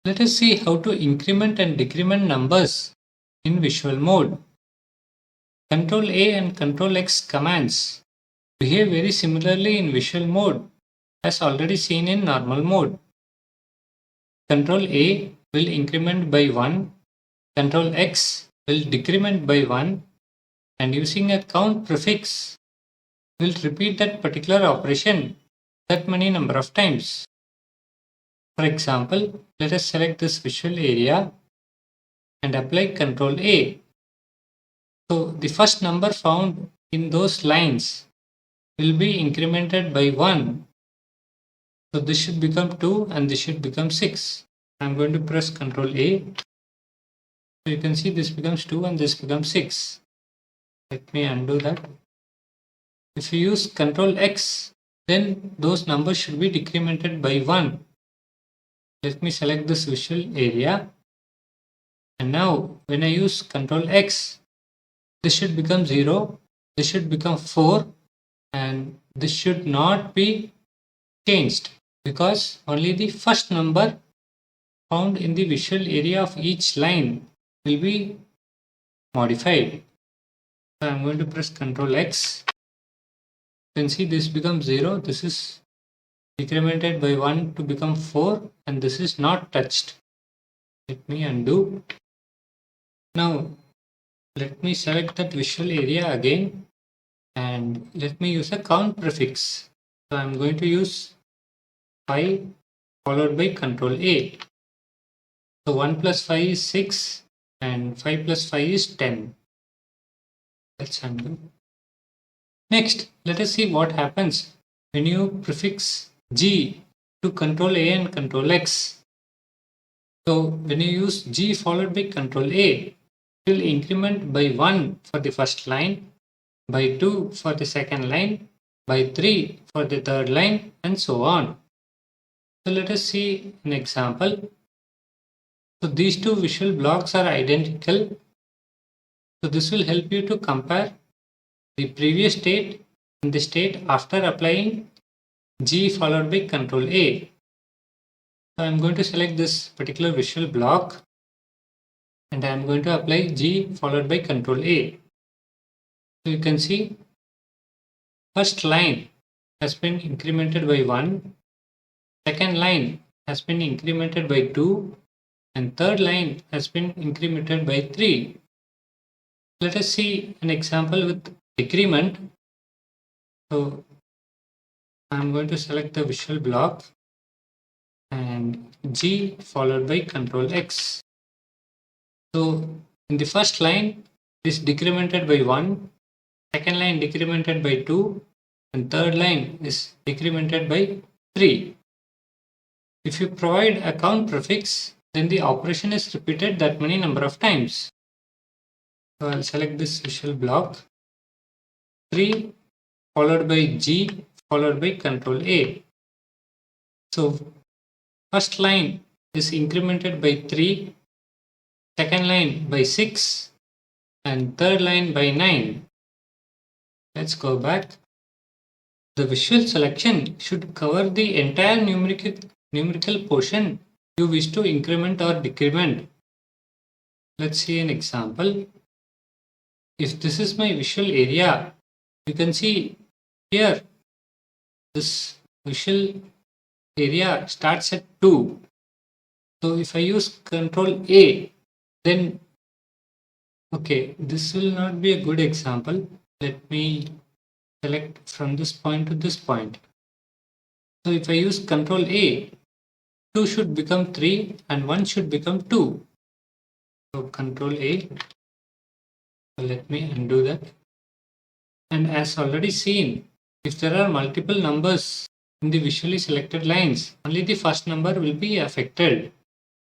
Let us see how to increment and decrement numbers in visual mode. Ctrl+a and Ctrl+x commands behave very similarly in visual mode as already seen in normal mode. Ctrl+a will increment by 1, Ctrl+x will decrement by 1, and using a count prefix will repeat that particular operation that many number of times. For example, let us select this visual area and apply Ctrl+a. So the first number found in those lines will be incremented by 1. So this should become 2 and this should become 6. I'm going to press Ctrl+a. So you can see this becomes 2 and this becomes 6. Let me undo that. If you use Ctrl+x, then those numbers should be decremented by 1. Let me select this visual area. And now when I use Ctrl+x, this should become 0, this should become 4, and this should not be changed because only the first number found in the visual area of each line will be modified. So I'm going to press Ctrl+x. You can see this becomes 0, this is decremented by 1 to become 4, and this is not touched. Let me undo. Now let me select that visual area again and let me use a count prefix. So I'm going to use 5 followed by Ctrl+a. So 1 plus 5 is 6 and 5 plus 5 is 10. Let's undo. Next, let us see what happens when you prefix G to Ctrl+a and Ctrl+x. So when you use G followed by Ctrl+a, it will increment by 1 for the first line, by 2 for the second line, by 3 for the third line, and so on. So let us see an example. So these two visual blocks are identical. So this will help you to compare the previous state and the state after applying G followed by Ctrl+a. So I am going to select this particular visual block and I am going to apply G followed by Ctrl+a. So you can see first line has been incremented by 1, second line has been incremented by 2, and third line has been incremented by 3. Let us see an example with decrement. So I am going to select the visual block and G followed by Ctrl+x. So in the first line it is decremented by 1, second line decremented by 2, and third line is decremented by 3. If you provide a count prefix, then the operation is repeated that many number of times. So I'll select this visual block, 3 followed by G followed by Ctrl+a. So first line is incremented by 3, second line by 6, and third line by 9. Let's go back. The visual selection should cover the entire numerical portion you wish to increment or decrement. Let's see an example. If this is my visual area, you can see here this visual area starts at 2. So if I use Ctrl+a, then this will not be a good example. Let me select from this point to this point. So if I use Ctrl+a, 2 should become 3 and 1 should become 2. So Ctrl+a. Let me undo that. And as already seen, if there are multiple numbers in the visually selected lines, only the first number will be affected.